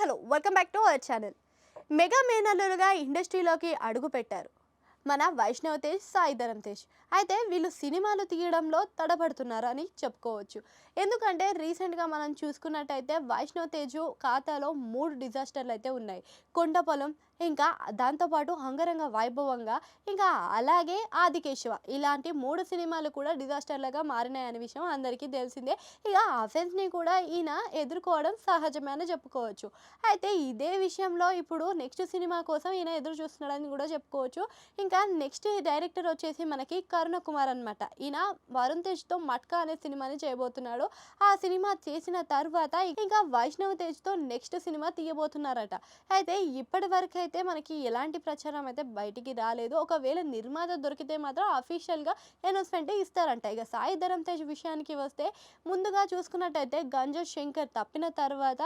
Hello welcome back to our channel. Mega మేనల్లులుగా ఇండస్ట్రీలోకి అడుగు పెట్టారు మన వైష్ణవ్ తేజ్, సాయి ధరమ్ తేజ్. అయితే వీళ్ళు సినిమాలు తీయడంలో తడబడుతున్నారు అని చెప్పుకోవచ్చు. ఎందుకంటే రీసెంట్గా మనం చూసుకున్నట్టయితే వైష్ణవ్ తేజ్ ఖాతాలో 3 డిజాస్టర్లు అయితే ఉన్నాయి. కొండపొలం, ఇంకా దాంతోపాటు అంగరంగ వైభవంగా, ఇంకా అలాగే ఆదికేశవ, ఇలాంటి 3 సినిమాలు కూడా డిజాస్టర్లుగా మారినాయనే విషయం అందరికీ తెలిసిందే. ఇక అఫెన్స్ని కూడా ఈయన ఎదుర్కోవడం సహజమే అని చెప్పుకోవచ్చు. అయితే ఇదే విషయంలో ఇప్పుడు నెక్స్ట్ సినిమా కోసం ఈయన ఎదురు చూస్తున్నాడని కూడా చెప్పుకోవచ్చు. ఇంకా నెక్స్ట్ డైరెక్టర్ వచ్చేసి మనకి కరుణ కుమార్ అనమాట. ఈయన వరుణ్ తేజ్తో మట్కా అనే సినిమాని చేయబోతున్నాడు. ఆ సినిమా చేసిన తర్వాత ఇంకా వైష్ణవ్ తేజ్తో నెక్స్ట్ సినిమా తీయబోతున్నారట. అయితే ఇప్పటి వరకు అయితే మనకి ఎలాంటి ప్రచారం అయితే బయటికి రాలేదు. ఒకవేళ నిర్మాత దొరికితే మాత్రం అఫీషియల్గా అనౌన్స్మెంట్ ఇస్తారంట. ఇక సాయి ధరమ్ తేజ్ విషయానికి వస్తే ముందుగా చూసుకున్నట్టయితే గంజా శంకర్ తప్పిన తర్వాత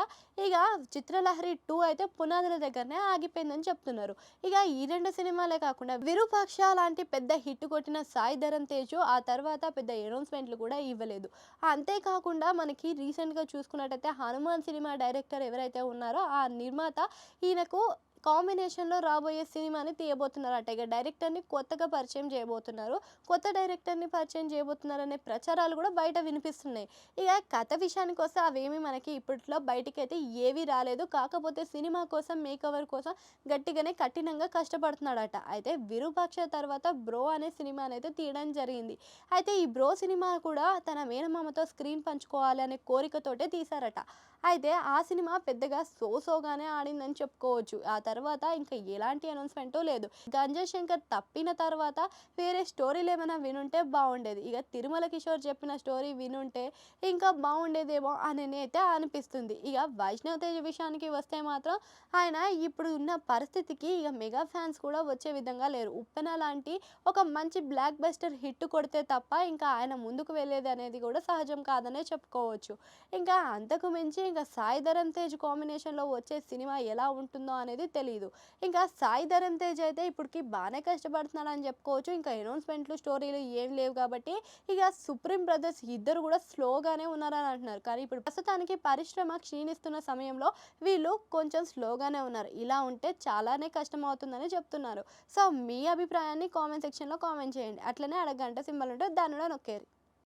ఇక చిత్రలహరి 2 అయితే పునాదుల దగ్గరనే ఆగిపోయిందని చెప్తున్నారు. ఇక ఈ 2 సినిమాలే కాకుండా విరూపాక్ష లాంటి పెద్ద హిట్ కొట్టిన సాయి ధరమ్ తేజ్ ఆ తర్వాత పెద్ద అనౌన్స్మెంట్లు కూడా ఇవ్వలేదు. అంతేకాకుండా మనకి రీసెంట్గా చూసుకున్నట్టయితే హనుమాన్ సినిమా డైరెక్టర్ ఎవరైతే ఉన్నారో ఆ నిర్మాత ఈయనకు కాంబినేషన్లో రాబోయే సినిమాని తీయబోతున్నారట. ఇక డైరెక్టర్ని కొత్తగా పరిచయం చేయబోతున్నారు. కొత్త డైరెక్టర్ని పరిచయం చేయబోతున్నారనే ప్రచారాలు కూడా బయట వినిపిస్తున్నాయి. ఇక కథ విషయానికి వస్తే అవేమి మనకి ఇప్పట్లో బయటికైతే ఏవీ రాలేదు. కాకపోతే సినిమా కోసం, మేకవర్ కోసం గట్టిగానే కఠినంగా కష్టపడుతున్నాడట. అయితే విరూపాక్ష తర్వాత బ్రో అనే సినిమాని అయితే తీయడం జరిగింది. అయితే ఈ బ్రో సినిమా కూడా తన మేనమామతో స్క్రీన్ పంచుకోవాలి అనే కోరికతోటే తీశారట. అయితే ఆ సినిమా పెద్దగా సోగానే ఆడిందని చెప్పుకోవచ్చు. ఆ తర్వాత ఇంకా ఎలాంటి అనౌన్స్మెంటో లేదు. గంజా శంకర్ తప్పిన తర్వాత వేరే స్టోరీలు ఏమైనా వినుంటే బాగుండేది. ఇక తిరుమల కిషోర్ చెప్పిన స్టోరీ వినుంటే ఇంకా బాగుండేదేమో అని అయితే అనిపిస్తుంది. ఇక వైష్ణవ్ తేజ్ విషయానికి వస్తే మాత్రం ఆయన ఇప్పుడు ఉన్న పరిస్థితికి ఇక మెగా ఫ్యాన్స్ కూడా వచ్చే విధంగా లేరు. ఉప్పెన లాంటి ఒక మంచి బ్లాక్ బస్టర్ హిట్ కొడితే తప్ప ఇంకా ఆయన ముందుకు వెళ్ళేది అనేది కూడా సహజం కాదనే చెప్పుకోవచ్చు. ఇంకా అంతకు మించి ఇంకా సాయి ధరమ్ తేజ్ కాంబినేషన్లో వచ్చే సినిమా ఎలా ఉంటుందో అనేది తెలియదు. ఇంకా సాయి ధరమ్ తేజ్ అయితే ఇప్పటికి బాగానే కష్టపడుతున్నాడు అని చెప్పుకోవచ్చు. ఇంకా అనౌన్స్మెంట్లు, స్టోరీలు ఏం లేవు కాబట్టి ఇక సుప్రీం బ్రదర్స్ ఇద్దరు కూడా స్లోగానే ఉన్నారని అంటున్నారు. కానీ ఇప్పుడు ప్రస్తుతానికి పరిశ్రమ క్షీణిస్తున్న సమయంలో వీళ్ళు కొంచెం స్లోగానే ఉన్నారు. ఇలా ఉంటే చాలానే కష్టం అవుతుందని చెప్తున్నారు. సో మీ అభిప్రాయాన్ని కామెంట్ సెక్షన్లో కామెంట్ చేయండి. అట్లనే ఆడ గంట సింబల్ ఉంటే దాన్ని కూడా నొక్కేరు.